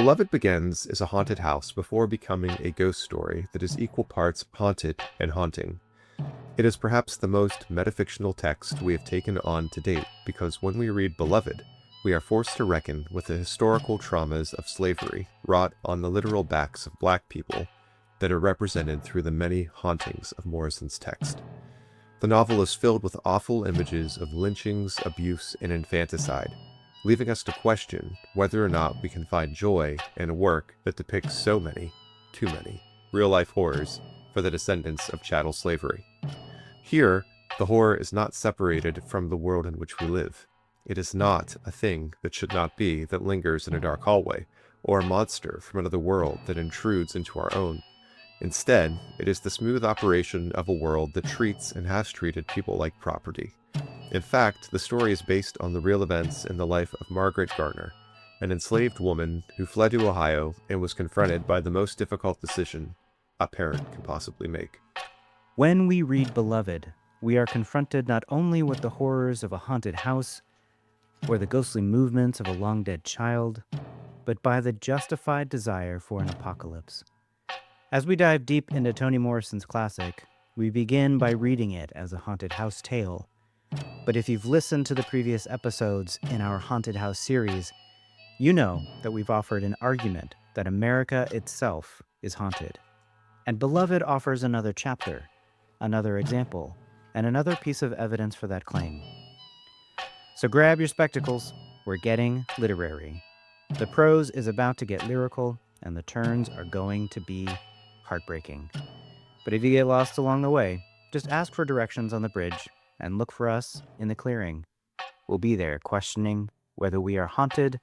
Beloved begins as a haunted house before becoming a ghost story that is equal parts haunted and haunting. It is perhaps the most metafictional text we have taken on to date because when we read Beloved, we are forced to reckon with the historical traumas of slavery wrought on the literal backs of Black people that are represented through the many hauntings of Morrison's text. The novel is filled with awful images of lynchings, abuse, and infanticide, leaving us to question whether or not we can find joy in a work that depicts so many, too many, real-life horrors for the descendants of chattel slavery. Here, the horror is not separated from the world in which we live. It is not a thing that should not be that lingers in a dark hallway, or a monster from another world that intrudes into our own. Instead, it is the smooth operation of a world that treats and has treated people like property. In fact, the story is based on the real events in the life of Margaret Garner, an enslaved woman who fled to Ohio and was confronted by the most difficult decision a parent can possibly make. When we read Beloved, we are confronted not only with the horrors of a haunted house or the ghostly movements of a long-dead child, but by the justified desire for an apocalypse. As we dive deep into Toni Morrison's classic, we begin by reading it as a haunted house tale. But if you've listened to the previous episodes in our haunted house series, you know that we've offered an argument that America itself is haunted. And Beloved offers another chapter, another example, and another piece of evidence for that claim. So grab your spectacles, we're getting literary. The prose is about to get lyrical, and the turns are going to be heartbreaking. But if you get lost along the way, just ask for directions on the bridge and look for us in the clearing. We'll be there questioning whether we are haunted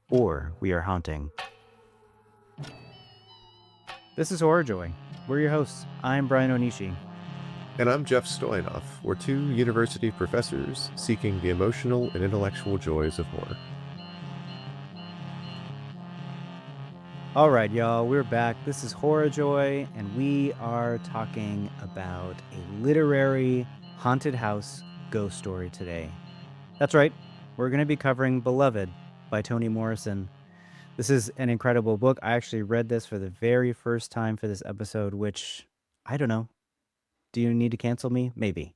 or we are haunting. This is Horror Joy. We're your hosts. I'm Brian Onishi. And I'm Jeff Stoyanoff. We're two university professors seeking the emotional and intellectual joys of horror. All right, y'all, we're back. This is Horror Joy, and we are talking about a literary haunted house ghost story today. That's right, we're going to be covering Beloved by Toni Morrison. This is an incredible book. I actually read this for the very first time for this episode, which, I don't know. Do you need to cancel me? Maybe.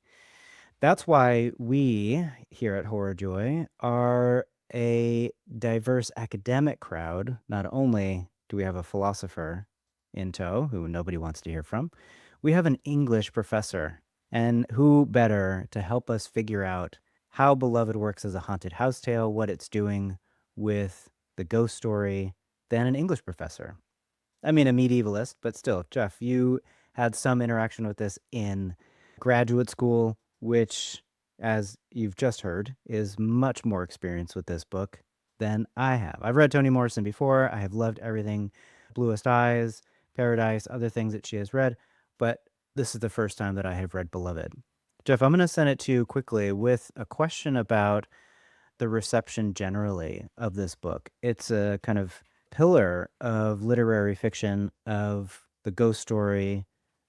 That's why we, here at Horror Joy, are a diverse academic crowd. Not only do we have a philosopher in tow, who nobody wants to hear from, we have an English professor. And who better to help us figure out how Beloved works as a haunted house tale, what it's doing with the ghost story, than an English professor. I mean, a medievalist, but still, Jeff, you had some interaction with this in graduate school, which, as you've just heard, is much more experienced with this book than I have. I've read Toni Morrison before. I have loved everything, Bluest Eyes, Paradise, other things that she has read, but this is the first time that I have read Beloved. Jeff, I'm going to send it to you quickly with a question about the reception generally of this book. It's a kind of pillar of literary fiction, of the ghost story.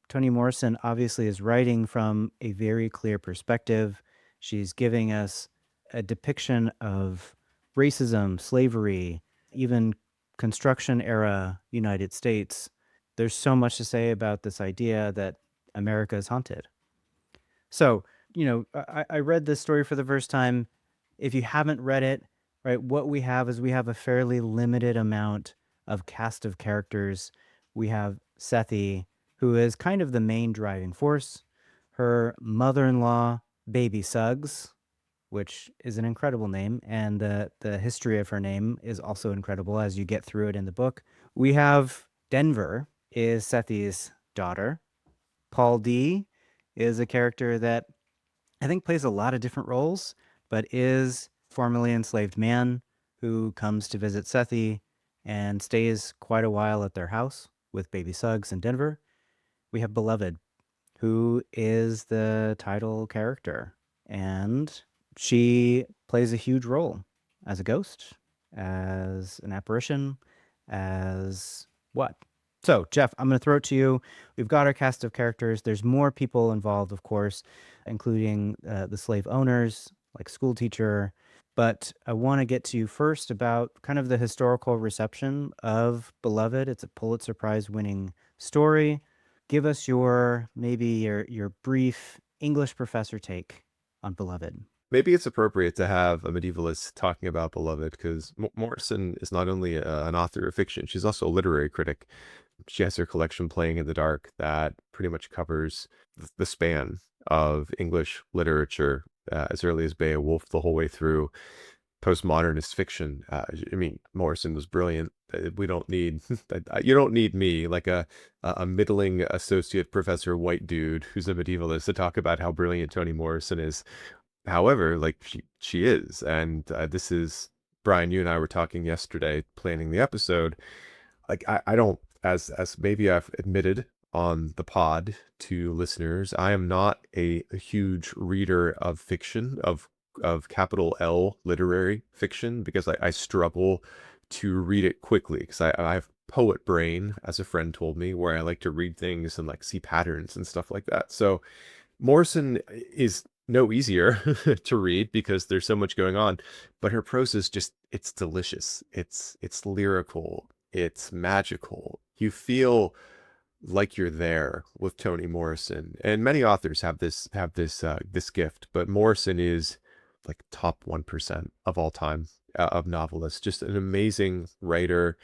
Toni Morrison obviously is writing from a very clear perspective. She's giving us a depiction of racism, slavery, even construction era United States. There's so much to say about this idea that America is haunted. So, I read this story for the first time. If you haven't read it, right, what we have is we have a fairly limited amount of cast of characters. We have Sethe, who is kind of the main driving force. Her mother-in-law, baby Suggs, which is an incredible name, and the history of her name is also incredible as you get through it in the book. We have Denver, is Sethe's daughter. Paul D is a character that I think plays a lot of different roles, but is formerly enslaved man who comes to visit Sethe and stays quite a while at their house with baby Suggs in Denver. We have Beloved, who is the title character, and she plays a huge role as a ghost, as an apparition, as what? So, Jeff, I'm going to throw it to you. We've got our cast of characters. There's more people involved, of course, including the slave owners, like Schoolteacher. But I want to get to you first about kind of the historical reception of Beloved. It's a Pulitzer Prize winning story. Give us your brief English professor take on Beloved. Maybe it's appropriate to have a medievalist talking about Beloved because Morrison is not only an author of fiction, she's also a literary critic. She has her collection Playing in the Dark that pretty much covers the span of English literature as early as Beowulf the whole way through postmodernist fiction. I mean, Morrison was brilliant. We don't need you don't need me, like a middling associate professor white dude who's a medievalist, to talk about how brilliant Toni Morrison is. However, like she is, and this is Brian. You and I were talking yesterday, planning the episode. Like I don't, as maybe I've admitted on the pod to listeners, I am not a huge reader of fiction, of capital L literary fiction, because I struggle to read it quickly because I have poet brain, as a friend told me, where I like to read things and like see patterns and stuff like that. So Morrison is no easier to read because there's so much going on, but her prose is just, it's delicious. It's lyrical, it's magical. You feel like you're there with Toni Morrison. And many authors have this gift, but Morrison is like top 1% of all time of novelists. Just an amazing writer.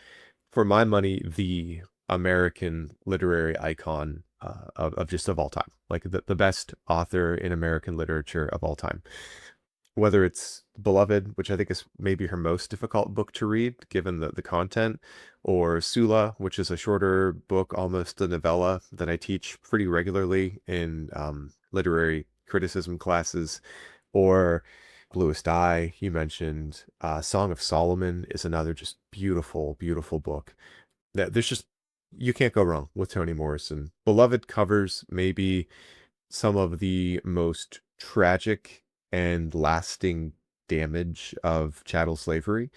For my money, the American literary icon of all time, like the best author in American literature of all time. Whether it's Beloved, which I think is maybe her most difficult book to read given the content, or Sula, which is a shorter book, almost a novella that I teach pretty regularly in literary criticism classes, or Bluest Eye, you mentioned. Song of Solomon is another just beautiful, beautiful book. There's just, you can't go wrong with Toni Morrison. Beloved covers maybe some of the most tragic and lasting damage of chattel slavery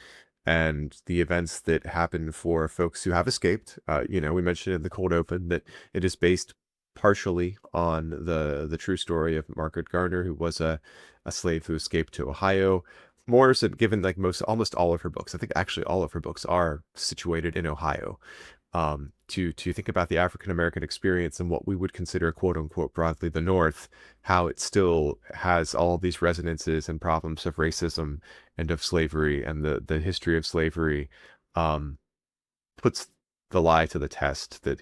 and the events that happen for folks who have escaped. We mentioned in the cold open that it is based partially on the true story of Margaret Garner, who was a slave who escaped to Ohio. Morrison, given like almost all of her books, I think actually all of her books are situated in Ohio. To think about the African American experience and what we would consider, quote unquote, broadly the North, how it still has all these resonances and problems of racism and of slavery, and the history of slavery, puts the lie to the test that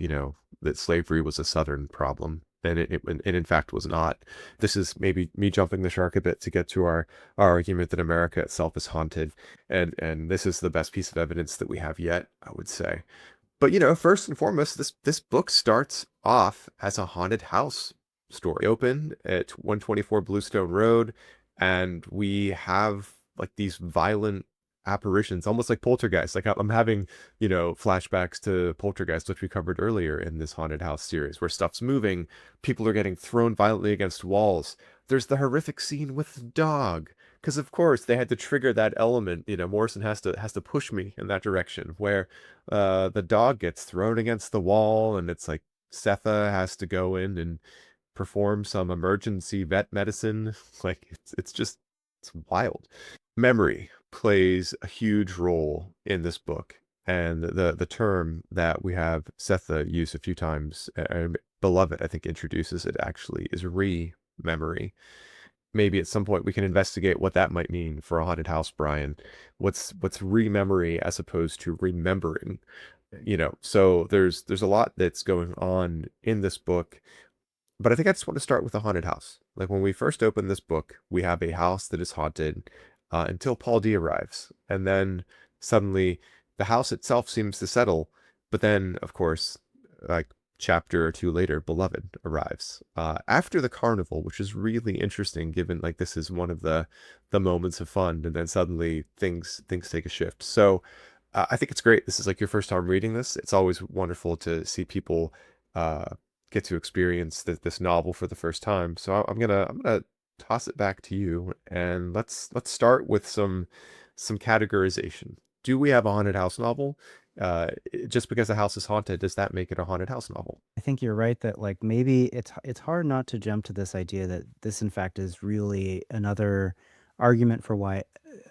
that slavery was a Southern problem. And it in fact was not. This is maybe me jumping the shark a bit to get to our argument that America itself is haunted, and this is the best piece of evidence that we have yet, I would say. But first and foremost, this book starts off as a haunted house story. We open at 124 Bluestone Road, and we have like these violent apparitions, almost like Poltergeist. Like I'm having, flashbacks to Poltergeist, which we covered earlier in this haunted house series, where stuff's moving, people are getting thrown violently against walls. There's the horrific scene with the dog, because of course they had to trigger that element. Morrison has to push me in that direction, where the dog gets thrown against the wall, and it's like Sethe has to go in and perform some emergency vet medicine. Like it's wild. Memory plays a huge role in this book, and the term that we have Sethe use a few times, Beloved, I think, introduces it actually, is re-memory. Maybe at some point we can investigate what that might mean for a haunted house, Brian. What's re-memory as opposed to remembering? So there's a lot that's going on in this book, but I think I just want to start with a haunted house. Like when we first open this book, we have a house that is haunted until Paul D arrives, and then suddenly the house itself seems to settle. But then, of course, like chapter or two later, Beloved arrives after the carnival, which is really interesting, given like this is one of the moments of fun, and then suddenly things take a shift. So I think it's great. This is like your first time reading this. It's always wonderful to see people get to experience this novel for the first time. So I'm gonna toss it back to you, and let's start with some categorization. Do we have a haunted house novel? Just because a house is haunted, does that make it a haunted house novel? I think you're right that like maybe it's hard not to jump to this idea that this in fact is really another argument for why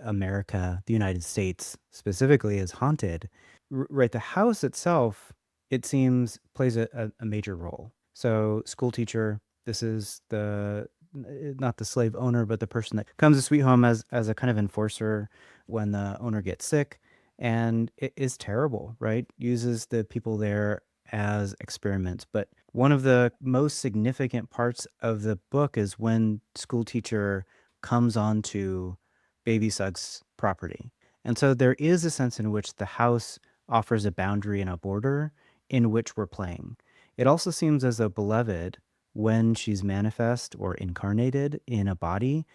America, the United States specifically, is haunted. Right, the house itself, it seems, plays a major role. So, Schoolteacher, this is the not the slave owner, but the person that comes to Sweet Home as a kind of enforcer when the owner gets sick, and it is terrible, right? Uses the people there as experiments. But one of the most significant parts of the book is when Schoolteacher comes onto baby Suggs' property. And so there is a sense in which the house offers a boundary and a border in which we're playing. It also seems as though Beloved, when she's manifest or incarnated in a body,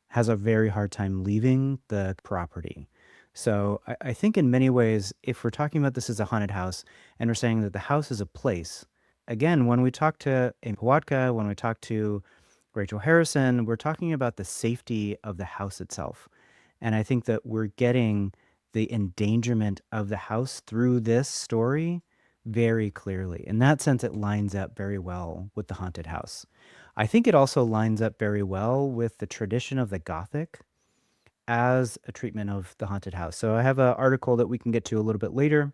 has a very hard time leaving the property. So I think in many ways, if we're talking about this as a haunted house and we're saying that the house is a place, again, when we talk to Impawatka, when we talk to Rachel Harrison, we're talking about the safety of the house itself. And I think that we're getting the endangerment of the house through this story very clearly. In that sense, it lines up very well with the haunted house. I think it also lines up very well with the tradition of the Gothic as a treatment of the haunted house. So I have an article that we can get to a little bit later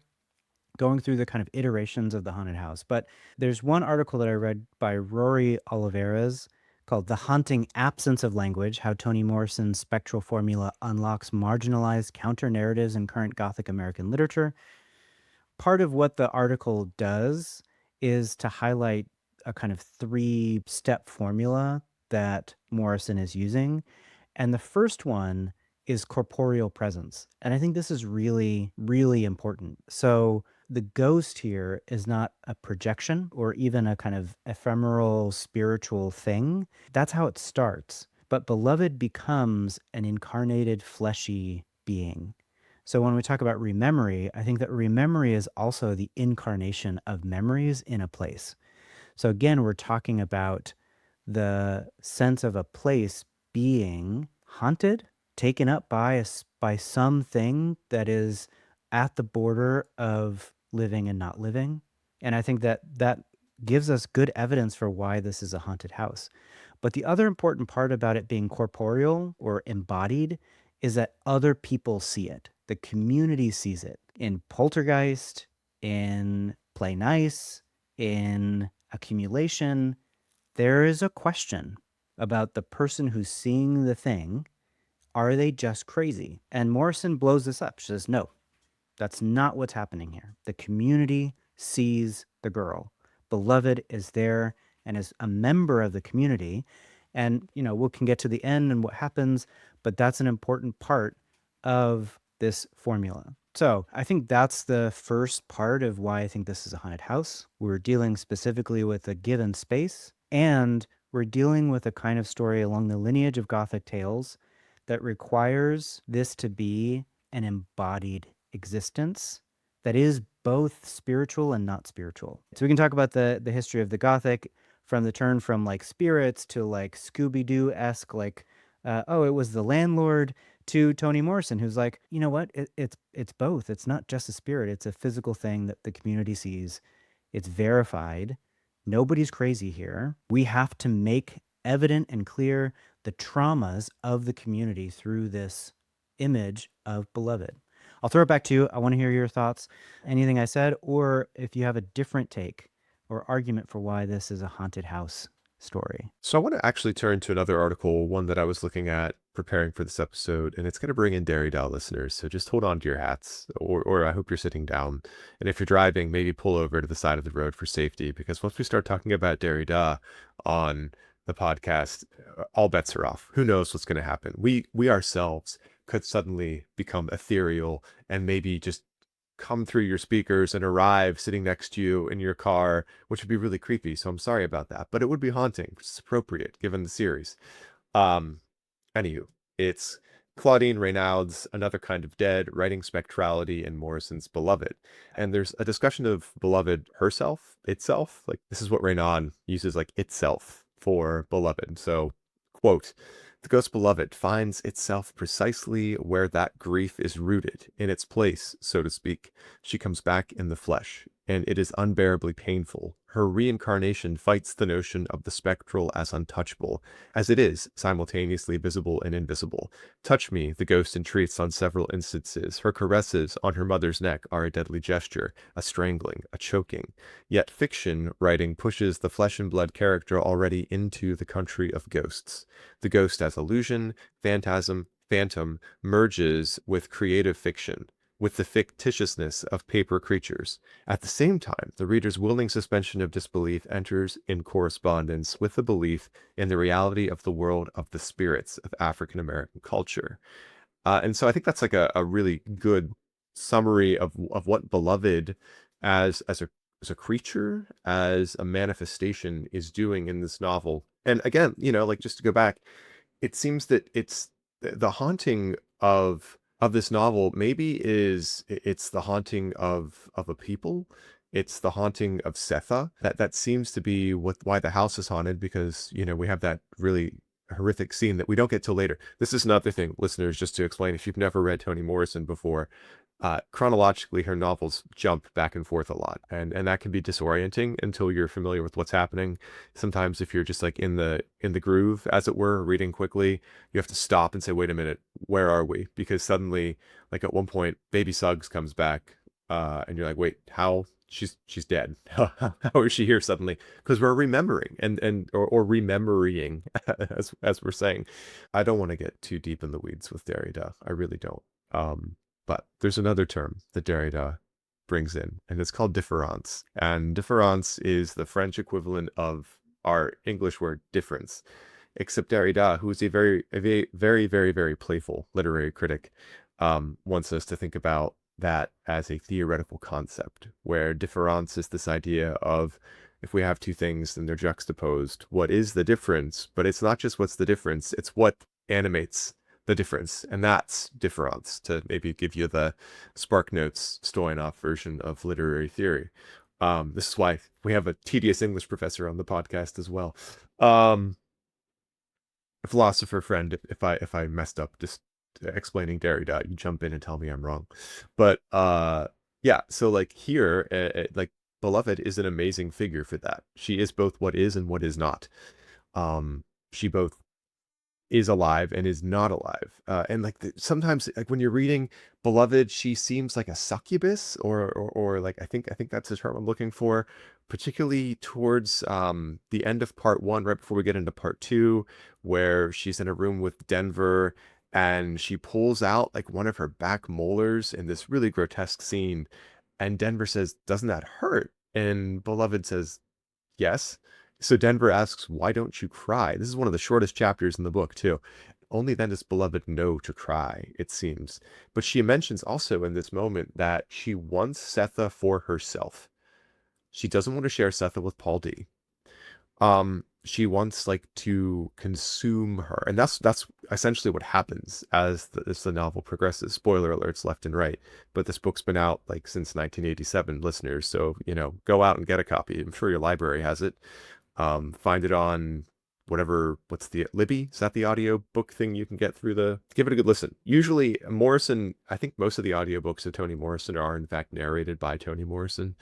going through the kind of iterations of the haunted house. But there's one article that I read by Rory Oliveras called The Haunting Absence of Language, How Toni Morrison's Spectral Formula Unlocks Marginalized Counter-Narratives in Current Gothic American Literature. Part of what the article does is to highlight a kind of 3-step formula that Morrison is using. And the first one is corporeal presence. And I think this is really, really important. So the ghost here is not a projection or even a kind of ephemeral spiritual thing. That's how it starts. But Beloved becomes an incarnated fleshy being. So when we talk about rememory, I think that rememory is also the incarnation of memories in a place. So again, we're talking about the sense of a place being haunted, taken up by by something that is at the border of living and not living. And I think that that gives us good evidence for why this is a haunted house. But the other important part about it being corporeal or embodied is that other people see it. The community sees it in Poltergeist, in Play Nice, in Accumulation. There is a question about the person who's seeing the thing. Are they just crazy? And Morrison blows this up. She says, no, that's not what's happening here. The community sees the girl. Beloved is there and is a member of the community. And, you know, we can get to the end and what happens, but that's an important part of this formula. So I think that's the first part of why I think this is a haunted house. We're dealing specifically with a given space, and we're dealing with a kind of story along the lineage of Gothic tales that requires this to be an embodied existence that is both spiritual and not spiritual. So we can talk about the history of the Gothic from the turn from like spirits to like Scooby-Doo-esque, like, oh, it was the landlord, to Toni Morrison, who's like, you know what? It's both. It's not just a spirit. It's a physical thing that the community sees. It's verified. Nobody's crazy here. We have to make evident and clear the traumas of the community through this image of Beloved. I'll throw it back to you. I want to hear your thoughts, anything I said, or if you have a different take or argument for why this is a haunted house story. So I want to actually turn to another article, one that I was looking at preparing for this episode, and it's going to bring in Derrida listeners. So just hold on to your hats, or I hope you're sitting down. And if you're driving, maybe pull over to the side of the road for safety, because once we start talking about Derrida on the podcast, all bets are off. Who knows what's going to happen? We ourselves could suddenly become ethereal and maybe just come through your speakers and arrive sitting next to you in your car, which would be really creepy. So I'm sorry about that, but it would be haunting, which is appropriate given the series. Anywho, it's Claudine Reynauds, Another Kind of Dead, writing Spectrality, and Morrison's Beloved. And there's a discussion of Beloved herself, itself. Like, this is what Reynaud uses, like, itself for Beloved. So, quote, the ghost Beloved finds itself precisely where that grief is rooted, in its place, so to speak. She comes back in the flesh. and it is unbearably painful. Her reincarnation fights the notion of the spectral as untouchable, as it is simultaneously visible and invisible. Touch me, the ghost entreats on several instances. Her caresses on her mother's neck are a deadly gesture, a strangling, a choking. Yet fiction writing pushes the flesh and blood character already into the country of ghosts. The ghost as illusion, phantasm, phantom merges with creative fiction, with the fictitiousness of paper creatures. At the same time, the reader's willing suspension of disbelief enters in correspondence with the belief in the reality of the world of the spirits of African American culture. And so I think that's like a really good summary of what Beloved as a creature, as a manifestation is doing in this novel. And again, like just to go back, it seems that it's the haunting of this novel maybe it's the haunting of a people. It's the haunting of Sethe. That seems to be why the house is haunted, because we have that really horrific scene that we don't get till later. This is another thing, listeners, just to explain, if you've never read Toni Morrison before, chronologically her novels jump back and forth a lot, and that can be disorienting until you're familiar with what's happening. Sometimes if you're just like in the groove, as it were, reading quickly, you have to stop and say, wait a minute, where are we? Because suddenly, like at one point, baby Suggs comes back, and you're like, wait, how? She's dead. How is she here suddenly? Because we're remembering or remembering, as we're saying. I don't want to get too deep in the weeds with Derrida. I really don't. But there's another term that Derrida brings in, and it's called différance. And différance is the French equivalent of our English word difference. Except Derrida, who is a very, very, very, very playful literary critic, wants us to think about that as a theoretical concept, where différance is this idea of, if we have two things and they're juxtaposed, what is the difference? But it's not just what's the difference, it's what animates the difference, and that's différance, to maybe give you the Spark Notes Stoyanoff version of literary theory. This is why we have a tedious English professor on the podcast as well. A philosopher friend, if I messed up just explaining Derrida, you jump in and tell me I'm wrong. But yeah, so like here, like Beloved is an amazing figure for that. She is both what is and what is not. She both is alive and is not alive, and like sometimes, like when you're reading Beloved, she seems like a succubus, or like I think that's the term I'm looking for, particularly towards the end of part one, right before we get into part two, where she's in a room with Denver and she pulls out like one of her back molars in this really grotesque scene, and Denver says, "Doesn't that hurt?" And Beloved says, "Yes." So Denver asks, "Why don't you cry?" This is one of the shortest chapters in the book, too. Only then does Beloved know to cry, it seems. But she mentions also in this moment that she wants Sethe for herself. She doesn't want to share Sethe with Paul D. She wants like to consume her, and that's essentially what happens as the novel progresses. Spoiler alerts left and right, but this book's been out like since 1987, listeners. So go out and get a copy. I'm sure your library has it. Find it on what's the Libby? Is that the audio book thing you can get through give it a good listen. Usually Morrison, I think most of the audiobooks of Toni Morrison are in fact narrated by Toni Morrison.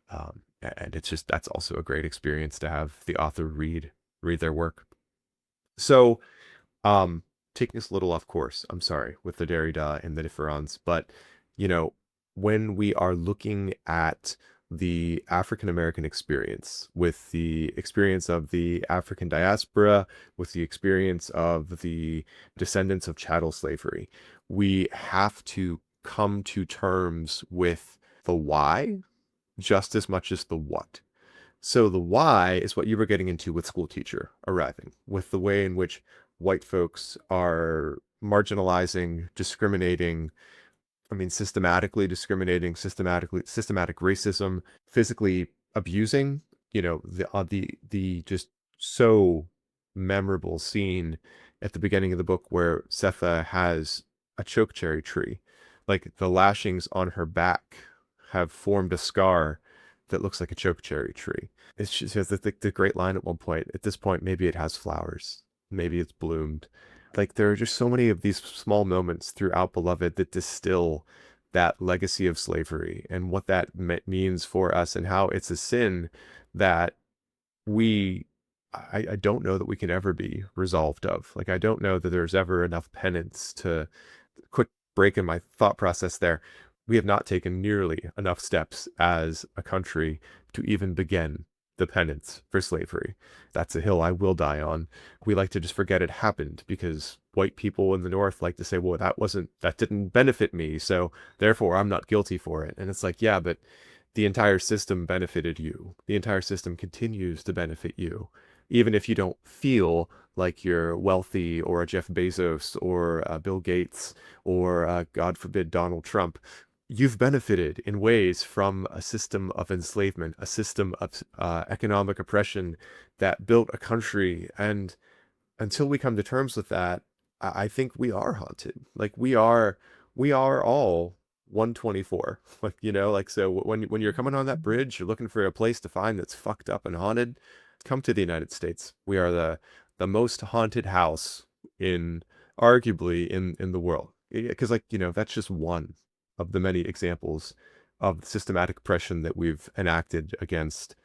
And that's also a great experience to have the author read their work. So, taking us a little off course, I'm sorry, with the Derrida and the différance, but when we are looking at the African American experience, with the experience of the African diaspora, with the experience of the descendants of chattel slavery, we have to come to terms with the why just as much as the what. So the why is what you were getting into with Schoolteacher arriving, with the way in which white folks are marginalizing, discriminating, systematically discriminating, systematic racism, physically abusing, the just so memorable scene at the beginning of the book where Sethe has a chokecherry tree, like the lashings on her back have formed a scar that looks like a chokecherry tree. She has the great line at one point, "At this point, maybe it has flowers, maybe it's bloomed." Like there are just so many of these small moments throughout Beloved that distill that legacy of slavery and what that means for us, and how it's a sin that I don't know that we can ever be resolved of. Like, I don't know that there's ever enough penance to quick break in my thought process there. We have not taken nearly enough steps as a country to even begin the penance for slavery. That's a hill I will die on. We like to just forget it happened because white people in the North like to say, well, that didn't benefit me, so therefore I'm not guilty for it. And it's like, yeah, but the entire system benefited you. The entire system continues to benefit you. Even if you don't feel like you're wealthy or a Jeff Bezos or Bill Gates or, God forbid, Donald Trump, you've benefited in ways from a system of enslavement, a system of economic oppression that built a country. And until we come to terms with that, I think we are haunted. Like, we are all 124. Like, like, so when you're coming on that bridge, you're looking for a place to find that's fucked up and haunted, come to the United States. We are the most haunted house in arguably in the world. Because, like, that's just one of the many examples of systematic oppression that we've enacted against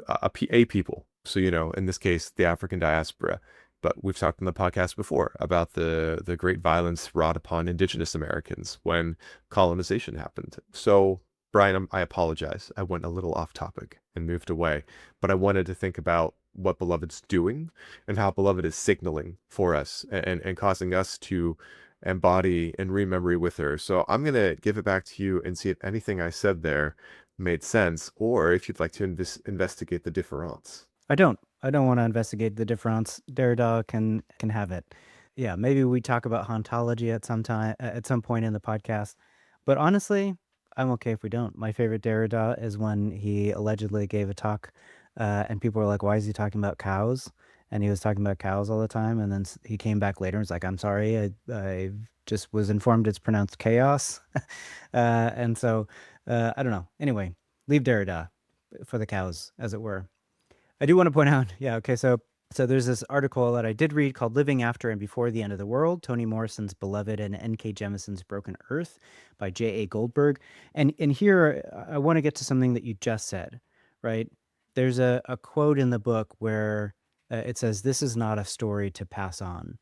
a people. So, in this case, the African diaspora. But we've talked on the podcast before about the great violence wrought upon indigenous Americans when colonization happened. So, Brian, I apologize. I went a little off topic and moved away, but I wanted to think about what Beloved's doing and how Beloved is signaling for us and causing us to embody and rememory with her. So I'm going to give it back to you and see if anything I said there made sense, or if you'd like to investigate the difference. I don't want to investigate the difference. Derrida can have it. Yeah, maybe we talk about hauntology at some point in the podcast. But honestly, I'm okay if we don't. My favorite Derrida is when he allegedly gave a talk, and people were like, "Why is he talking about cows?" And he was talking about cows all the time. And then he came back later and was like, "I'm sorry, I just was informed it's pronounced chaos." And so I don't know. Anyway, leave Derrida for the cows, as it were. I do want to point out, yeah, okay, so there's this article that I did read called Living After and Before the End of the World, Toni Morrison's Beloved and N.K. Jemison's Broken Earth by J.A. Goldberg. And here, I want to get to something that you just said, right? There's a quote in the book where it says, "This is not a story to pass on."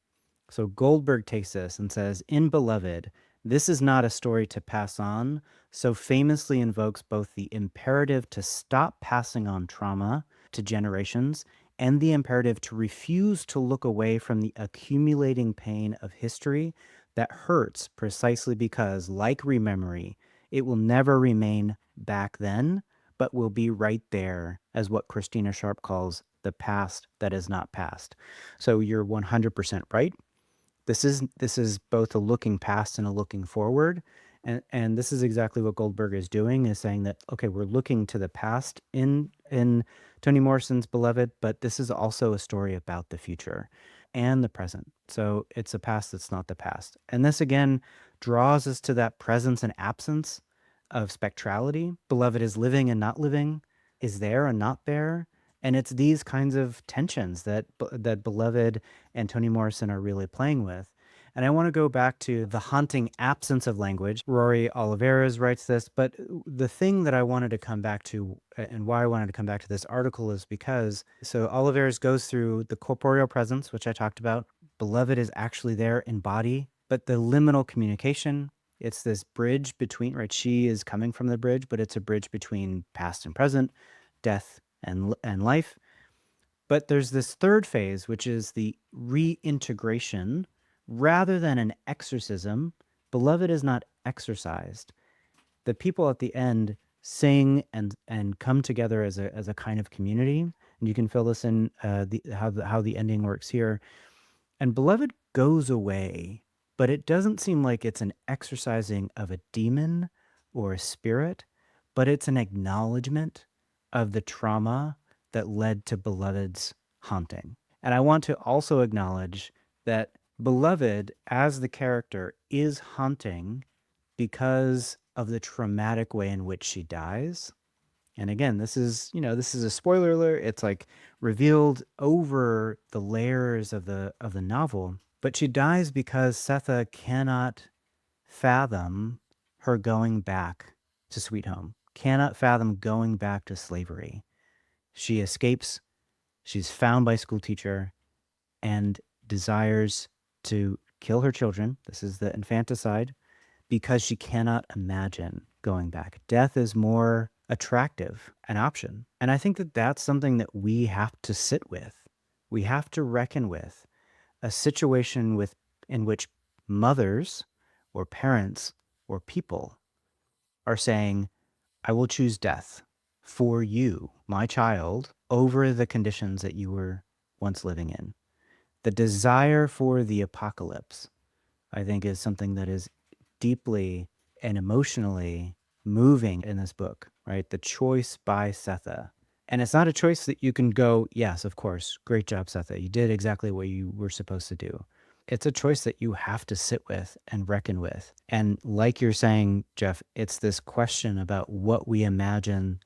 So Goldberg takes this and says, in Beloved, this is not a story to pass on, so famously invokes both the imperative to stop passing on trauma to generations and the imperative to refuse to look away from the accumulating pain of history that hurts precisely because, like Rememory, it will never remain back then, but will be right there as what Christina Sharp calls the past that is not past. So you're 100% right. This is both a looking past and a looking forward. And this is exactly what Goldberg is doing, is saying that, okay, we're looking to the past in Toni Morrison's Beloved, but this is also a story about the future and the present. So it's a past that's not the past. And this again draws us to that presence and absence of spectrality. Beloved is living and not living, is there and not there. And it's these kinds of tensions that Beloved and Toni Morrison are really playing with. And I want to go back to the haunting absence of language. Rory Oliveras writes this, but the thing that I wanted to come back to, and why I wanted to come back to this article, is because, so Oliveras goes through the corporeal presence, which I talked about. Beloved is actually there in body, but the liminal communication, it's this bridge between, right? She is coming from the bridge, but it's a bridge between past and present, death and life. But there's this third phase, which is the reintegration. Rather than an exorcism, Beloved is not exorcised. The people at the end sing and come together as a kind of community. And you can fill this in how the ending works here. And Beloved goes away, but it doesn't seem like it's an exorcising of a demon or a spirit, but it's an acknowledgement of the trauma that led to Beloved's haunting. And I want to also acknowledge that Beloved, as the character, is haunting because of the traumatic way in which she dies. And again, this is a spoiler alert. It's like revealed over the layers of the novel. But she dies because Sethe cannot fathom her going back to Sweet Home, cannot fathom going back to slavery. She escapes, she's found by Schoolteacher, and desires to kill her children. This is the infanticide, because she cannot imagine going back. Death is more attractive an option. And I think that that's something that we have to sit with. We have to reckon with a situation in which mothers or parents or people are saying, I will choose death for you, my child, over the conditions that you were once living in. The desire for the apocalypse, I think, is something that is deeply and emotionally moving in this book, right? The choice by Sethe. And it's not a choice that you can go, yes, of course, great job, Sethe. You did exactly what you were supposed to do. It's a choice that you have to sit with and reckon with. And like you're saying, Jeff, it's this question about what we imagine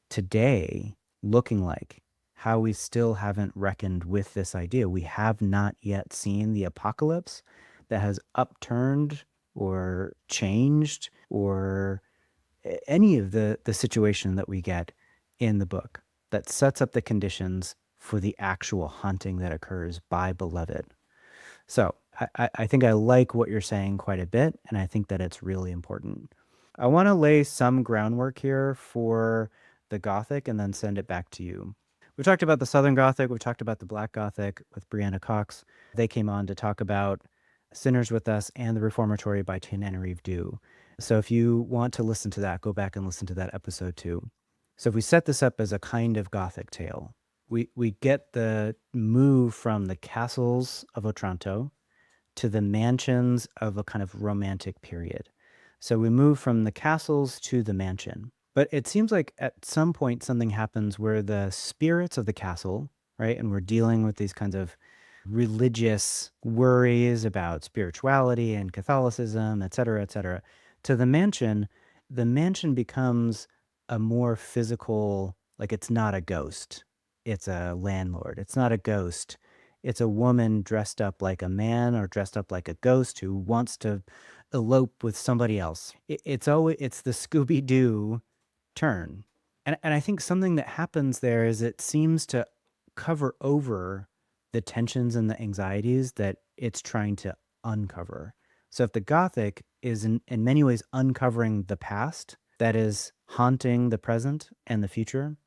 today looking like, how we still haven't reckoned with this idea. We have not yet seen the apocalypse that has upturned or changed or any of the situation that we get in the book that sets up the conditions for the actual haunting that occurs by Beloved. So I think I like what you're saying quite a bit, and I think that it's really important. I want to lay some groundwork here for the Gothic and then send it back to you. We talked about the Southern Gothic. We talked about the Black Gothic with Brianna Cox. They came on to talk about Sinners with Us and the Reformatory by Tenerife Dew. So if you want to listen to that, go back and listen to that episode too. So if we set this up as a kind of Gothic tale, we get the move from the castles of Otranto to the mansions of a kind of romantic period. So we move from the castles to the mansion. But it seems like at some point something happens where the spirits of the castle, right, and we're dealing with these kinds of religious worries about spirituality and Catholicism, et cetera, to the mansion becomes a more physical, like it's not a ghost. It's a landlord. It's not a ghost. It's a woman dressed up like a man or dressed up like a ghost who wants to elope with somebody else. It's the Scooby-Doo turn. And I think something that happens there is it seems to cover over the tensions and the anxieties that it's trying to uncover. So if the Gothic is in many ways uncovering the past, that is haunting the present and the future,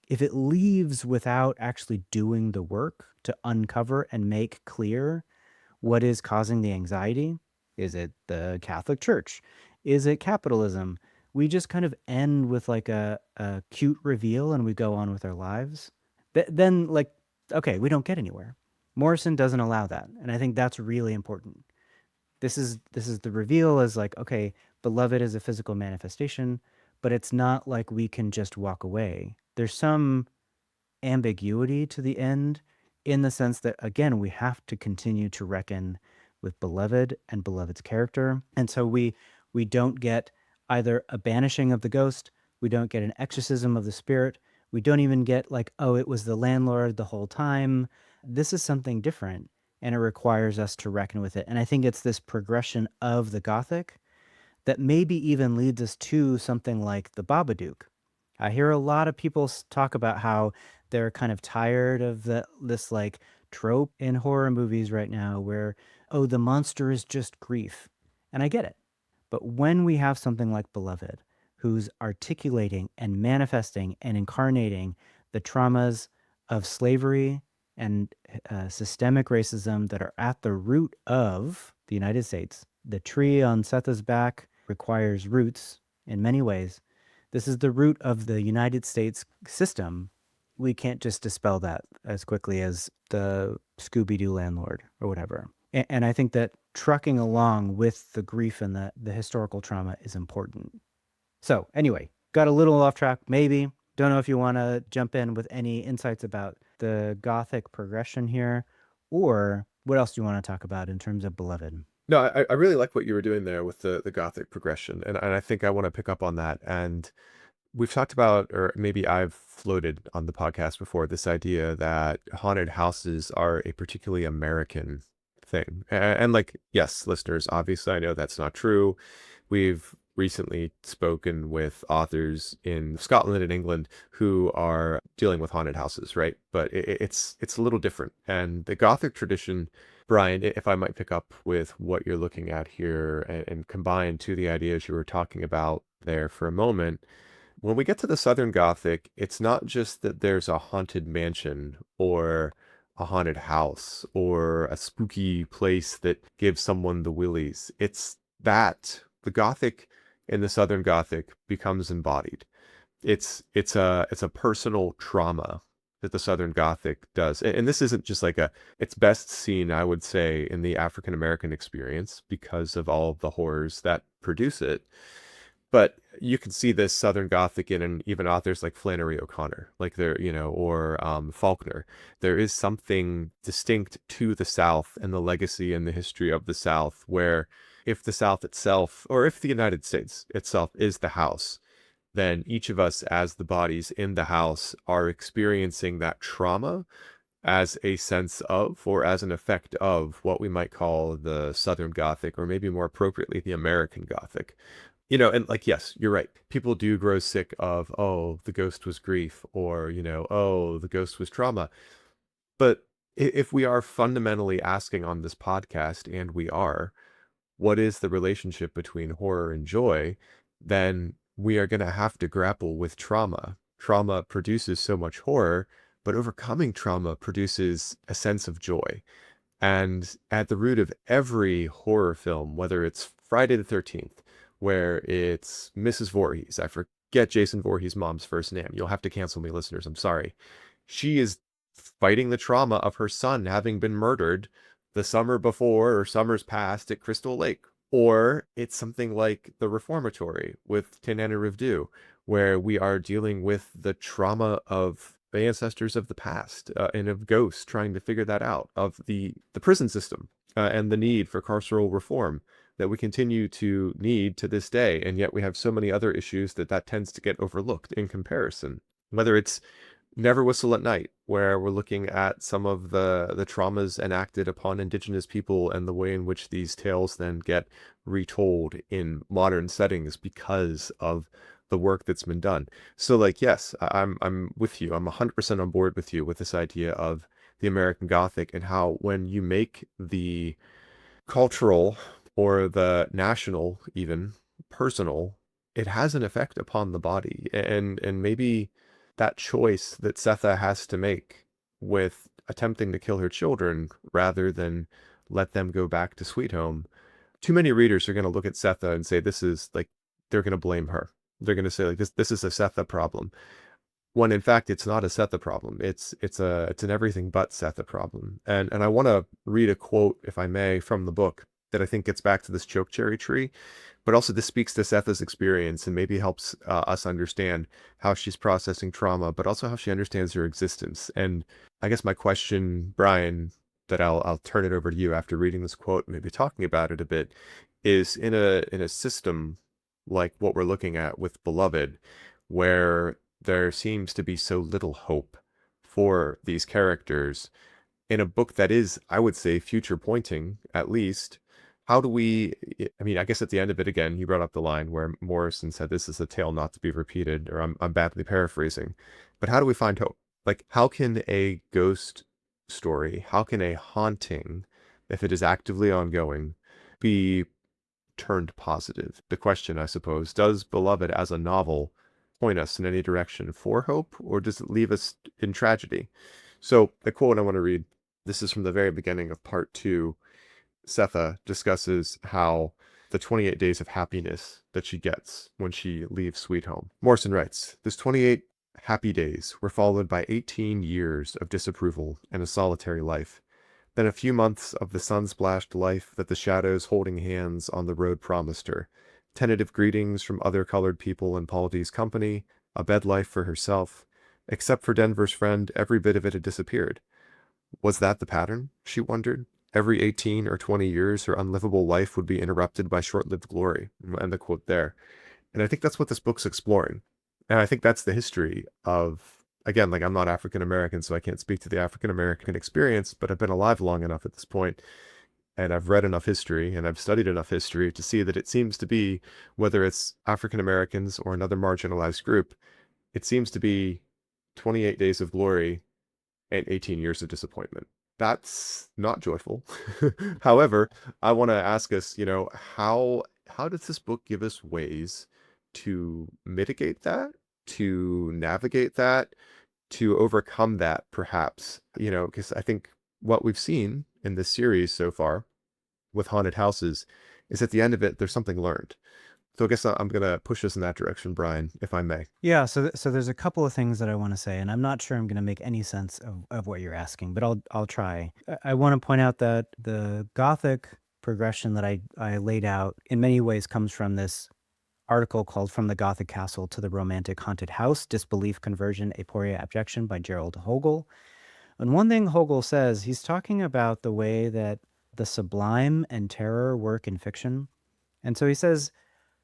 if it leaves without actually doing the work to uncover and make clear what is causing the anxiety, is it the Catholic Church? Is it capitalism? We just kind of end with like a cute reveal and we go on with our lives. Then, like, okay, we don't get anywhere. Morrison doesn't allow that. And I think that's really important. This is the reveal as like, okay, Beloved is a physical manifestation, but it's not like we can just walk away. There's some ambiguity to the end in the sense that, again, we have to continue to reckon with Beloved and Beloved's character. And so we don't get either a banishing of the ghost, we don't get an exorcism of the spirit, we don't even get like, oh, it was the landlord the whole time. This is something different, and it requires us to reckon with it. And I think it's this progression of the Gothic that maybe even leads us to something like the Babadook. I hear a lot of people talk about how they're kind of tired of this like trope in horror movies right now where, oh, the monster is just grief. And I get it. But when we have something like Beloved, who's articulating and manifesting and incarnating the traumas of slavery and systemic racism that are at the root of the United States, the tree on Sethe's back requires roots in many ways. This is the root of the United States system. We can't just dispel that as quickly as the Scooby-Doo landlord or whatever. And I think that trucking along with the grief and the historical trauma is important. So anyway, got a little off track, maybe. Don't know if you want to jump in with any insights about the Gothic progression here, or what else do you want to talk about in terms of Beloved? No, I really like what you were doing there with the Gothic progression, and I think I want to pick up on that. And we've talked about, or maybe I've floated on the podcast before, this idea that haunted houses are a particularly American thing. And like, yes, listeners, obviously I know that's not true. We've recently spoken with authors in Scotland and England who are dealing with haunted houses, right? But it's a little different. And the Gothic tradition, Brian, if I might pick up with what you're looking at here and combine to the ideas you were talking about there for a moment, when we get to the Southern Gothic, it's not just that there's a haunted mansion or a haunted house or a spooky place that gives someone the willies. It's that the Gothic in the Southern Gothic becomes embodied. It's a personal trauma that the Southern Gothic does. And this isn't just like it's best seen, I would say, in the African American experience because of all of the horrors that produce it. But you can see this Southern Gothic in even authors like Flannery O'Connor, like or Faulkner. There is something distinct to the South and the legacy and the history of the South, where if the South itself, or if the United States itself is the house, then each of us as the bodies in the house are experiencing that trauma as a sense of, or as an effect of, what we might call the Southern Gothic, or maybe more appropriately, the American Gothic. And like, yes, you're right. People do grow sick of, oh, the ghost was grief, or, oh, the ghost was trauma. But if we are fundamentally asking on this podcast, and we are, what is the relationship between horror and joy, then we are going to have to grapple with trauma. Trauma produces so much horror, but overcoming trauma produces a sense of joy. And at the root of every horror film, whether it's Friday the 13th, where it's Mrs. Voorhees, I forget Jason Voorhees' mom's first name. You'll have to cancel me, listeners. I'm sorry. She is fighting the trauma of her son having been murdered the summer before or summers past at Crystal Lake. Or it's something like The Reformatory with Tinanarivdu, where we are dealing with the trauma of the ancestors of the past and of ghosts trying to figure that out, of the prison system and the need for carceral reform that we continue to need to this day. And yet we have so many other issues that tends to get overlooked in comparison. Whether it's Never Whistle at Night, where we're looking at some of the traumas enacted upon Indigenous people and the way in which these tales then get retold in modern settings because of the work that's been done. So, like, yes, I'm with you. I'm 100% on board with you with this idea of the American Gothic, and how when you make the cultural, or the national, even personal, it has an effect upon the body. And maybe that choice that Sethe has to make with attempting to kill her children rather than let them go back to Sweet Home, too many readers are going to look at Sethe and say, this is like, they're going to blame her. They're going to say, like, this is a Sethe problem, when in fact it's not a Sethe problem. It's an everything but Sethe problem. And I want to read a quote, if I may, from the book that I think gets back to this chokecherry tree, but also this speaks to Sethe's experience and maybe helps us understand how she's processing trauma, but also how she understands her existence. And I guess my question, Brian, that I'll turn it over to you after reading this quote, maybe talking about it a bit, is in a system like what we're looking at with Beloved, where there seems to be so little hope for these characters, in a book that is, I would say, future pointing, at least. How do we, I mean, I guess at the end of it, again, you brought up the line where Morrison said, this is a tale not to be repeated, or I'm badly paraphrasing, but how do we find hope? Like, how can a ghost story, how can a haunting, if it is actively ongoing, be turned positive? The question, I suppose, does Beloved as a novel point us in any direction for hope, or does it leave us in tragedy? So the quote I want to read, this is from the very beginning of part 2. Sethe discusses how the 28 days of happiness that she gets when she leaves Sweet Home. Morrison writes, "Those 28 happy days were followed by 18 years of disapproval and a solitary life. Then a few months of the sun-splashed life that the shadows holding hands on the road promised her. Tentative greetings from other colored people in Paul D's company, a bed life for herself. Except for Denver's friend, every bit of it had disappeared. Was that the pattern? She wondered. Every 18 or 20 years, her unlivable life would be interrupted by short-lived glory." And the quote there. And I think that's what this book's exploring. And I think that's the history of, again, like, I'm not African American, so I can't speak to the African American experience, but I've been alive long enough at this point And I've read enough history and I've studied enough history to see that it seems to be, whether it's African Americans or another marginalized group, it seems to be 28 days of glory and 18 years of disappointment. That's not joyful. However, I want to ask us, how does this book give us ways to mitigate that, to navigate that, to overcome that, perhaps? Because I think what we've seen in this series so far with haunted houses is at the end of it, there's something learned. So I guess I'm going to push us in that direction, Brian, if I may. Yeah, so there's a couple of things that I want to say, and I'm not sure I'm going to make any sense of what you're asking, but I'll try. I want to point out that the Gothic progression that I laid out in many ways comes from this article called From the Gothic Castle to the Romantic Haunted House, Disbelief, Conversion, Aporia, Abjection by Gerald Hogel. And one thing Hogel says, he's talking about the way that the sublime and terror work in fiction. And so he says,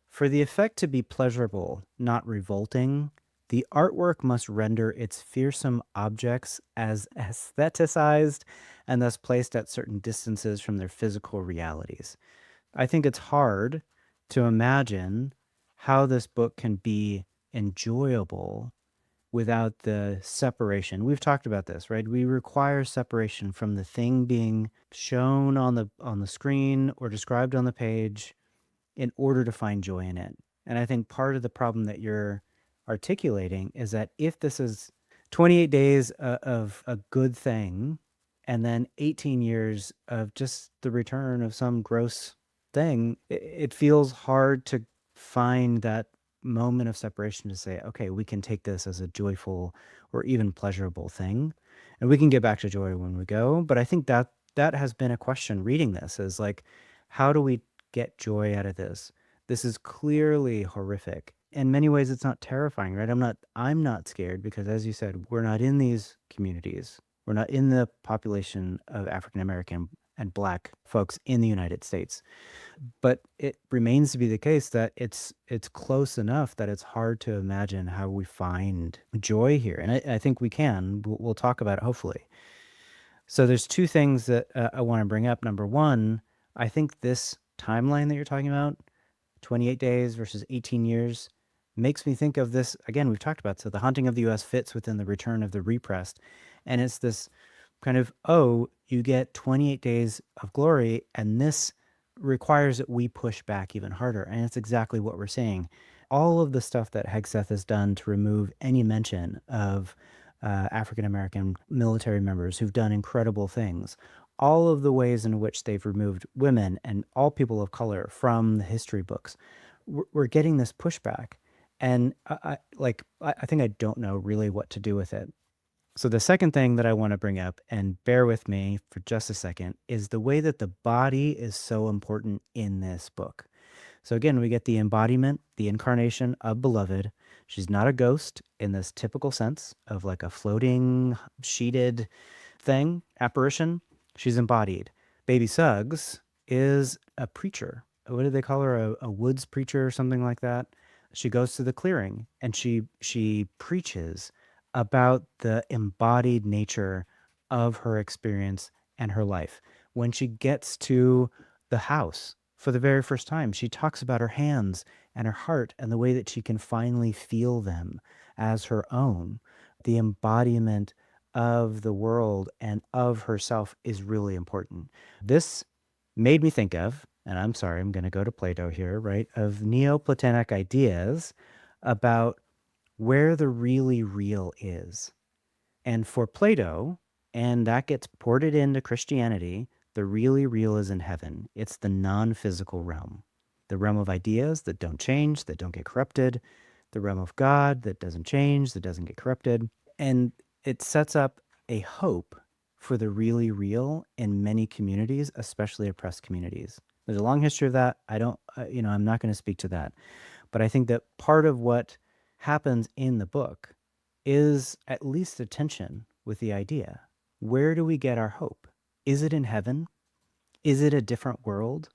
for the effect to be pleasurable, not revolting, the artwork must render its fearsome objects as aestheticized and thus placed at certain distances from their physical realities. I think it's hard to imagine how this book can be enjoyable without the separation. We've talked about this, right? We require separation from the thing being shown on the screen or described on the page in order to find joy in it. And I think part of the problem that you're articulating is that if this is 28 days of a good thing and then 18 years of just the return of some gross thing, it feels hard to find that moment of separation to say, okay, we can take this as a joyful or even pleasurable thing, and we can get back to joy when we go. But I think that has been a question reading this, is like, how do we get joy out of this? This is clearly horrific. In many ways, it's not terrifying, right? I'm not scared because, as you said, we're not in these communities. We're not in the population of African American and Black folks in the United States. But it remains to be the case that it's close enough that it's hard to imagine how we find joy here. And I think we can. We'll talk about it, hopefully. So there's two things that I want to bring up. Number one, I think this timeline that you're talking about, 28 days versus 18 years, makes me think of this. Again, we've talked about, so the haunting of the U.S. fits within the return of the repressed. And it's this kind of, oh, you get 28 days of glory, and this requires that we push back even harder. And it's exactly what we're saying. All of the stuff that Hegseth has done to remove any mention of African American military members who've done incredible things, all of the ways in which they've removed women and all people of color from the history books, we're getting this pushback. And I think I don't know really what to do with it. So the second thing that I want to bring up, and bear with me for just a second, is the way that the body is so important in this book. So again, we get the embodiment, the incarnation of Beloved. She's not a ghost in this typical sense of like a floating, sheeted thing, apparition. She's embodied. Baby Suggs is a preacher. What do they call her? A woods preacher or something like that. She goes to the clearing and she preaches about the embodied nature of her experience and her life. When she gets to the house for the very first time, she talks about her hands and her heart and the way that she can finally feel them as her own. The embodiment of the world and of herself is really important. This made me think of, and I'm sorry, I'm going to go to Plato here, right, of Neoplatonic ideas about where the really real is. And for Plato, and that gets ported into Christianity, the really real is in heaven. It's the non-physical realm, the realm of ideas that don't change, that don't get corrupted, the realm of God that doesn't change, that doesn't get corrupted. And it sets up a hope for the really real in many communities, especially oppressed communities. There's a long history of that. I'm not going to speak to that. But I think that part of what happens in the book is at least a tension with the idea. Where do we get our hope? Is it in heaven? Is it a different world?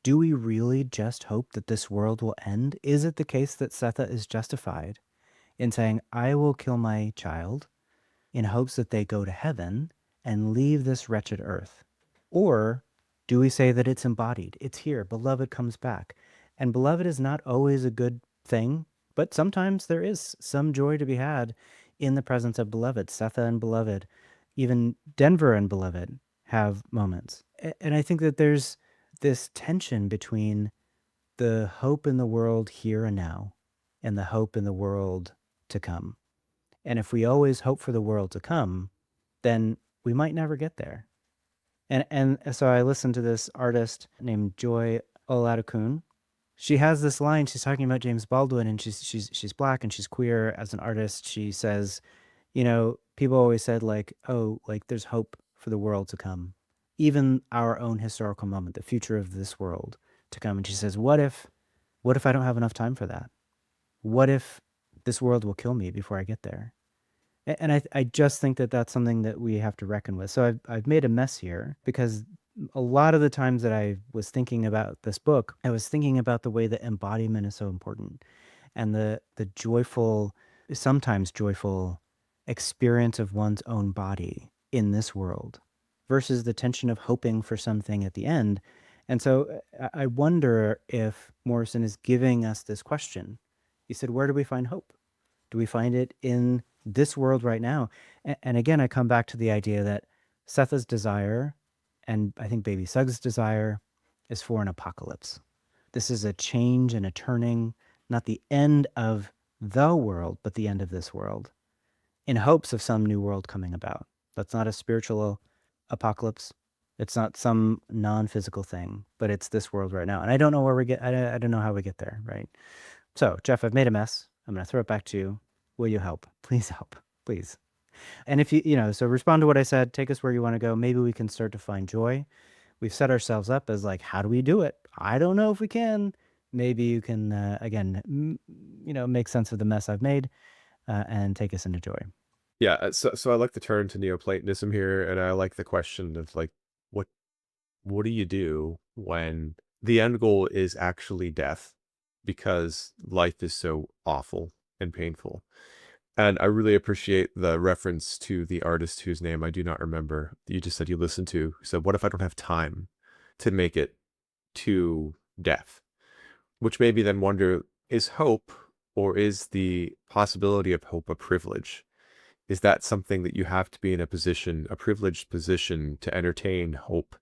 Do we really just hope that this world will end? Is it the case that Sethe is justified in saying, I will kill my child in hopes that they go to heaven and leave this wretched earth? Or Do we say that it's embodied? It's here. Beloved comes back. And beloved is not always a good thing, but sometimes there is some joy to be had in the presence of beloved. Sethe and beloved, even Denver and beloved have moments. And I think that there's this tension between the hope in the world here and now and the hope in the world to come. And if we always hope for the world to come, then we might never get there. And so I listened to this artist named Joy Oladokun. She has this line. She's talking about James Baldwin, and she's black and she's queer as an artist. She says, people always said like, oh, like there's hope for the world to come, even our own historical moment, the future of this world to come. And she says, what if I don't have enough time for that? What if this world will kill me before I get there? And I just think that that's something that we have to reckon with. So I've made a mess here because a lot of the times that I was thinking about this book, I was thinking about the way that embodiment is so important and the joyful, sometimes joyful experience of one's own body in this world versus the tension of hoping for something at the end. And so I wonder if Morrison is giving us this question. He said, where do we find hope? Do we find it in this world right now? And again, I come back to the idea that Sethe's desire, and I think baby Suggs' desire, is for an apocalypse. This is a change and a turning, not the end of the world, but the end of this world, in hopes of some new world coming about. That's not a spiritual apocalypse. It's not some non-physical thing, but it's this world right now. And I don't know where we get, I don't know how we get there, right? So, Jeff, I've made a mess. I'm going to throw it back to you. Will you help? Please help. Please. And if so respond to what I said, take us where you want to go. Maybe we can start to find joy. We've set ourselves up as like, how do we do it? I don't know if we can. Maybe you can, again, make sense of the mess I've made and take us into joy. Yeah, so I like the turn to Neoplatonism here, and I like the question of like, what do you do when the end goal is actually death because life is so awful and painful? And I really appreciate the reference to the artist whose name I do not remember. You just said you listened to. Who said, "What if I don't have time to make it to death?" Which made me then wonder: is hope, or is the possibility of hope, a privilege? Is that something that you have to be in a privileged position to entertain hope?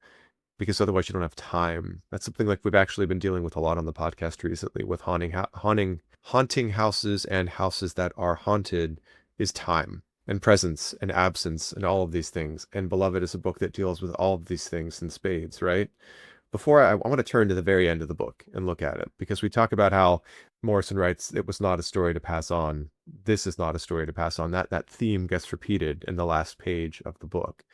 Because otherwise you don't have time. That's something like we've actually been dealing with a lot on the podcast recently with haunting houses and houses that are haunted is time and presence and absence and all of these things. And Beloved is a book that deals with all of these things in spades, right? Before I want to turn to the very end of the book and look at it, because we talk about how Morrison writes, it was not a story to pass on. This is not a story to pass on. That theme gets repeated in the last page of the book.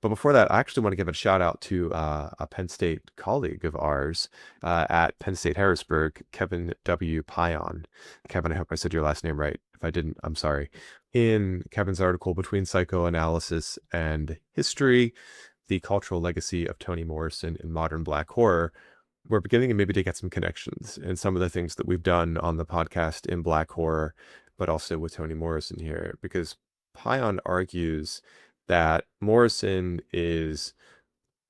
But before that, I actually want to give a shout out to a Penn State colleague of ours at Penn State Harrisburg, Kevin W. Pion. Kevin, I hope I said your last name right. If I didn't, I'm sorry. In Kevin's article, Between Psychoanalysis and History, the Cultural Legacy of Toni Morrison in Modern Black Horror, we're beginning maybe to get some connections in some of the things that we've done on the podcast in Black Horror, but also with Toni Morrison here, because Pion argues that Morrison is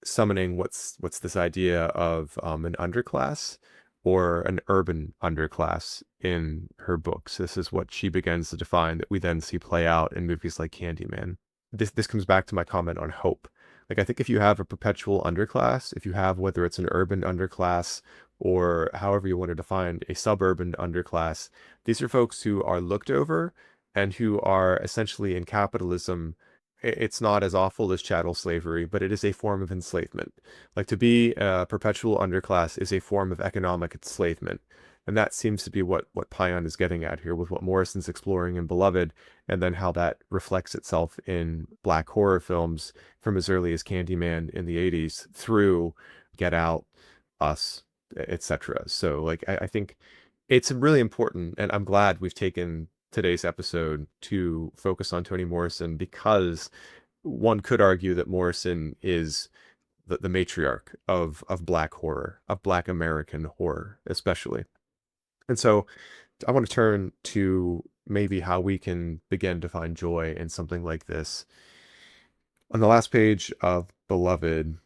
summoning what's this idea of an underclass or an urban underclass in her books. This is what she begins to define that we then see play out in movies like Candyman. This comes back to my comment on hope. Like, I think if you have a perpetual underclass, if you have, whether it's an urban underclass or however you want to define a suburban underclass, these are folks who are looked over and who are essentially in capitalism. It's not as awful as chattel slavery, but it is a form of enslavement. Like, to be a perpetual underclass is a form of economic enslavement. And that seems to be what Pion is getting at here with what Morrison's exploring in Beloved, and then how that reflects itself in black horror films from as early as Candyman in the 80s through Get Out, Us, etc. So, like, I think it's really important, and I'm glad we've taken today's episode to focus on Toni Morrison, because one could argue that Morrison is the matriarch of black horror, of black American horror, especially. And so I want to turn to maybe how we can begin to find joy in something like this. On the last page of Beloved,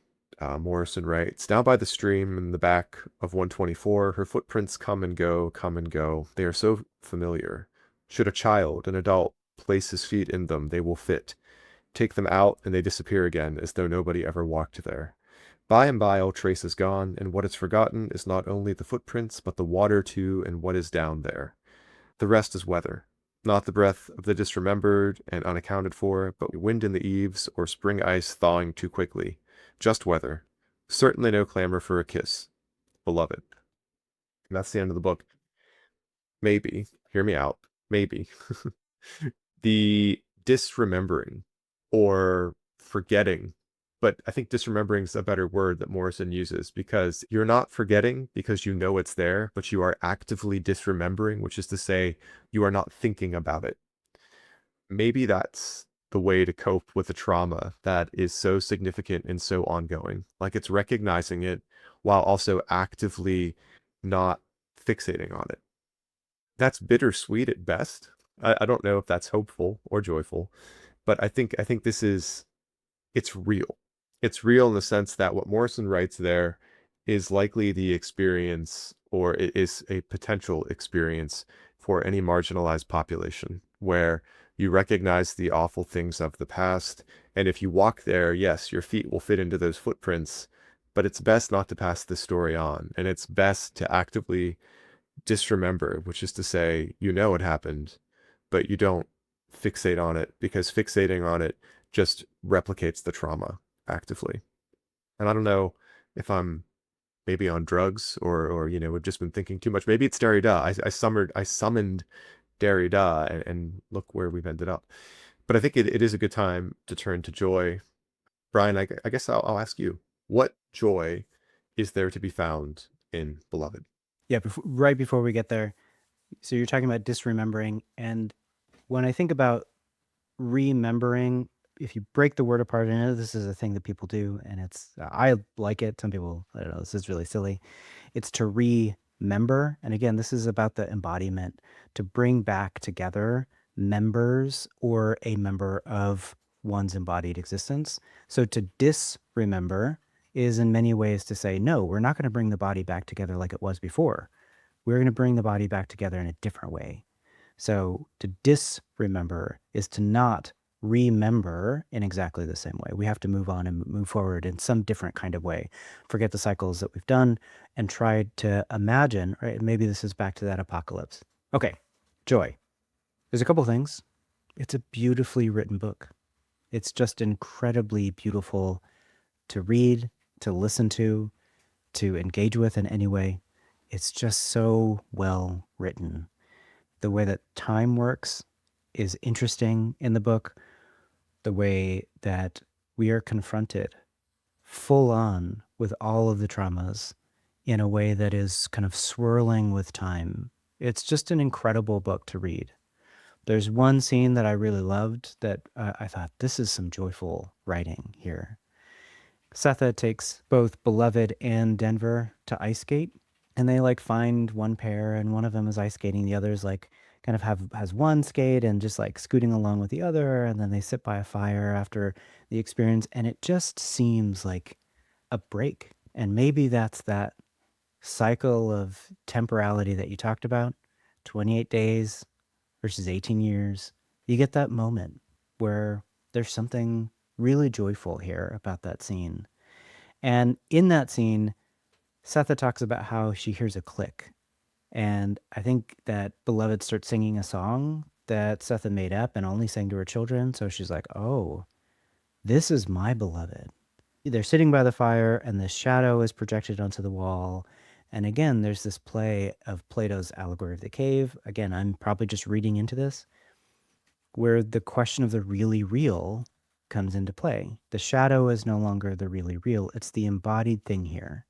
Morrison writes, "Now by the stream in the back of 124, her footprints come and go, come and go. They are so familiar. Should a child, an adult, place his feet in them, they will fit. Take them out, and they disappear again, as though nobody ever walked there. By and by all trace is gone, and what is forgotten is not only the footprints, but the water too, and what is down there. The rest is weather. Not the breath of the disremembered and unaccounted for, but wind in the eaves or spring ice thawing too quickly. Just weather. Certainly no clamor for a kiss. Beloved." And that's the end of the book. Maybe, hear me out, maybe, the disremembering or forgetting, but I think disremembering is a better word that Morrison uses, because you're not forgetting because you know it's there, but you are actively disremembering, which is to say you are not thinking about it. Maybe that's the way to cope with a trauma that is so significant and so ongoing. Like, it's recognizing it while also actively not fixating on it. That's bittersweet at best. I don't know if that's hopeful or joyful, but I think this is, it's real. It's real in the sense that what Morrison writes there is likely the experience, or it is a potential experience for any marginalized population, where you recognize the awful things of the past, and if you walk there, yes, your feet will fit into those footprints, but it's best not to pass the story on, and it's best to actively disremember, which is to say, you know it happened, but you don't fixate on it, because fixating on it just replicates the trauma actively. And I don't know if I'm maybe on drugs, or we've just been thinking too much. Maybe it's Derrida. I summoned Derrida, and look where we've ended up. But I think it is a good time to turn to joy. Brian, I guess I'll ask you, what joy is there to be found in Beloved? Yeah, right before we get there, so you're talking about disremembering, and when I think about remembering, if you break the word apart, I know this is a thing that people do, and it's I like it. Some people, I don't know, this is really silly. It's to remember, and again, this is about the embodiment, to bring back together members or a member of one's embodied existence. So to disremember is in many ways to say, no, we're not going to bring the body back together like it was before. We're going to bring the body back together in a different way. So to disremember is to not remember in exactly the same way. We have to move on and move forward in some different kind of way. Forget the cycles that we've done and try to imagine, right? Maybe this is back to that apocalypse. Okay, joy. There's a couple things. It's a beautifully written book. It's just incredibly beautiful to read, to listen to engage with in any way. It's just so well written. The way that time works is interesting in the book. The way that we are confronted full on with all of the traumas in a way that is kind of swirling with time. It's just an incredible book to read. There's one scene that I really loved that I thought, this is some joyful writing here. Sethe takes both Beloved and Denver to ice skate, and they like find one pair, and one of them is ice skating, the other's like kind of has one skate and just like scooting along with the other, and then they sit by a fire after the experience, and it just seems like a break. And maybe that's that cycle of temporality that you talked about, 28 days versus 18 years. You get that moment where there's something really joyful here about that scene. And in that scene, Sethe talks about how she hears a click. And I think that Beloved starts singing a song that Sethe made up and only sang to her children. So she's like, oh, this is my beloved. They're sitting by the fire, and the shadow is projected onto the wall. And again, there's this play of Plato's allegory of the cave. Again, I'm probably just reading into this, where the question of the really real comes into play. The shadow is no longer the really real. It's the embodied thing here,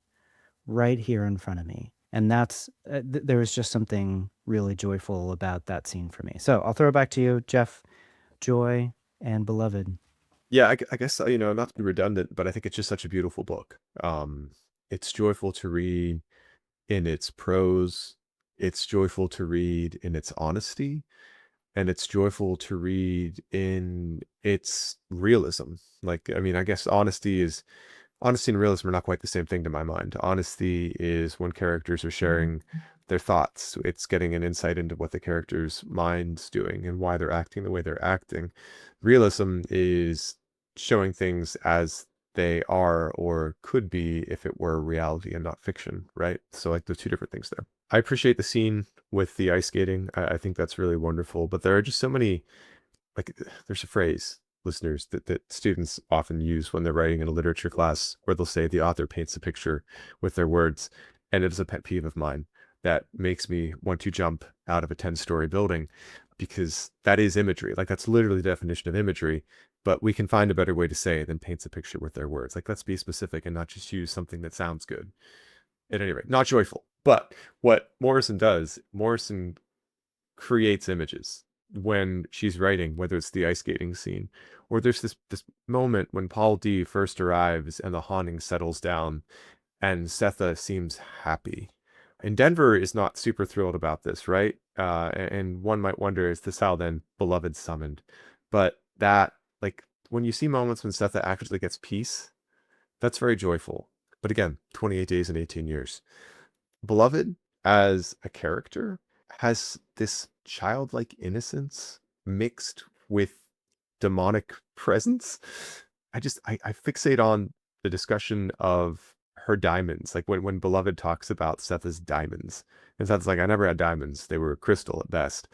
right here in front of me. And that's, there was just something really joyful about that scene for me. So I'll throw it back to you, Jeff. Joy and Beloved. Yeah, I guess, not to be redundant, but I think it's just such a beautiful book. It's joyful to read in its prose. It's joyful to read in its honesty, and it's joyful to read in its realism. Like, I mean, I guess honesty is Honesty and realism are not quite the same thing to my mind. Honesty is when characters are sharing their thoughts. It's getting an insight into what the character's mind's doing and why they're acting the way they're acting. Realism is showing things as they are or could be if it were reality and not fiction, right? So like there's two different things there. I appreciate the scene with the ice skating. I think that's really wonderful, but there are just so many, like there's a phrase, listeners, that students often use when they're writing in a literature class where they'll say the author paints a picture with their words. And it is a pet peeve of mine that makes me want to jump out of a 10-story building, because that is imagery. Like that's literally the definition of imagery, but we can find a better way to say it than paints a picture with their words. Like let's be specific and not just use something that sounds good. At any rate, not joyful. But what Morrison does, Morrison creates images when she's writing, whether it's the ice skating scene, or there's this moment when Paul D first arrives and the haunting settles down and Sethe seems happy. And Denver is not super thrilled about this, right? And one might wonder, is this how then Beloved summoned? But that, like, when you see moments when Sethe actually gets peace, that's very joyful. But again, 28 days and 18 years. Beloved, as a character, has this childlike innocence mixed with demonic presence. I fixate on the discussion of her diamonds. Like when Beloved talks about Sethe's diamonds, and Sethe's like, I never had diamonds. They were crystal at best.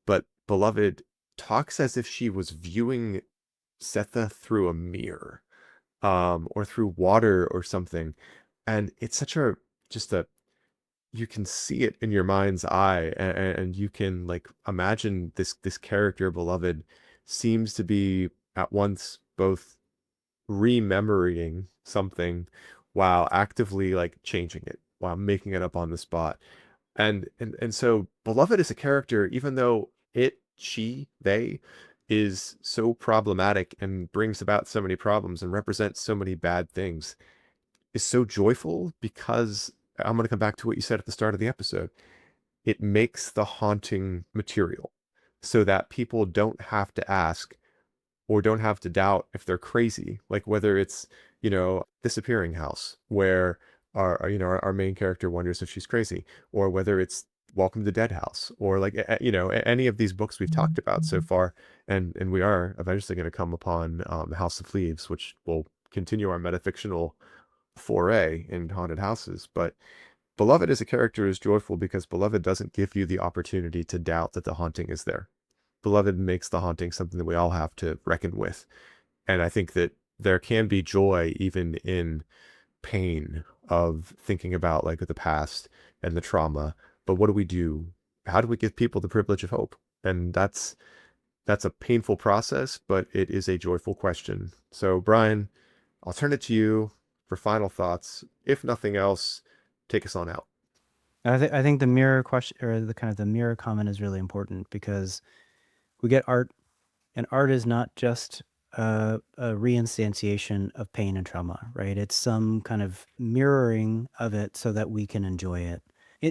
But Beloved talks as if she was viewing Sethe through a mirror, or through water or something. And it's such a, you can see it in your mind's eye, and you can like imagine this character Beloved seems to be at once both remembering something while actively like changing it, while making it up on the spot. And so Beloved is a character, even though they is so problematic and brings about so many problems and represents so many bad things, is so joyful because I'm going to come back to what you said at the start of the episode. It makes the haunting material so that people don't have to ask or don't have to doubt if they're crazy. Like whether it's, Disappearing House, where our main character wonders if she's crazy, or whether it's Welcome to the Dead House, or like, any of these books we've talked about so far. And we are eventually going to come upon House of Leaves, which will continue our metafictional foray in haunted houses. But Beloved as a character is joyful because Beloved doesn't give you the opportunity to doubt that the haunting is there. Beloved makes the haunting something that we all have to reckon with. And I think that there can be joy even in pain of thinking about like the past and the trauma. But what do we do? How do we give people the privilege of hope? And that's a painful process, but it is a joyful question. So Brian, I'll turn it to you for final thoughts. If nothing else, take us on out. I think the mirror question, or the mirror comment, is really important, because we get art, and art is not just a reinstantiation of pain and trauma, right? It's some kind of mirroring of it so that we can enjoy it.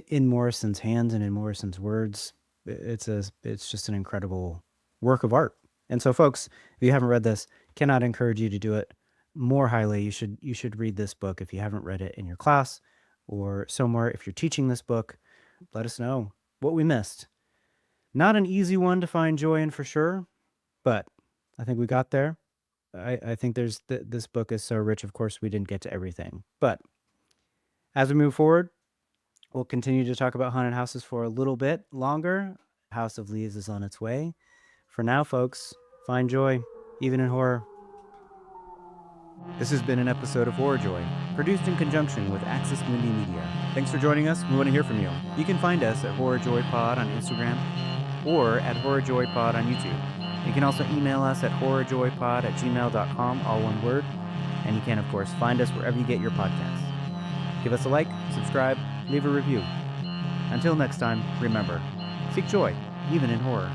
In Morrison's hands and in Morrison's words, it's just an incredible work of art. And so, folks, if you haven't read this, cannot encourage you to do it more highly. You should read this book if you haven't read it in your class or somewhere. If you're teaching this book, let us know what we missed. Not an easy one to find joy in for sure, but I think we got there. I think this book is so rich. Of course, we didn't get to everything, but as we move forward, we'll continue to talk about haunted houses for a little bit longer. House of Leaves is on its way. For now, folks, find joy, even in horror. This has been an episode of Horror Joy, produced in conjunction with Axis Mundi Media. Thanks for joining us. We want to hear from you. You can find us at Horror Joy Pod on Instagram or at Horror Joy Pod on YouTube. You can also email us at horrorjoypod@gmail.com, all one word. And you can, of course, find us wherever you get your podcasts. Give us a like, subscribe, leave a review. Until next time, remember, seek joy, even in horror.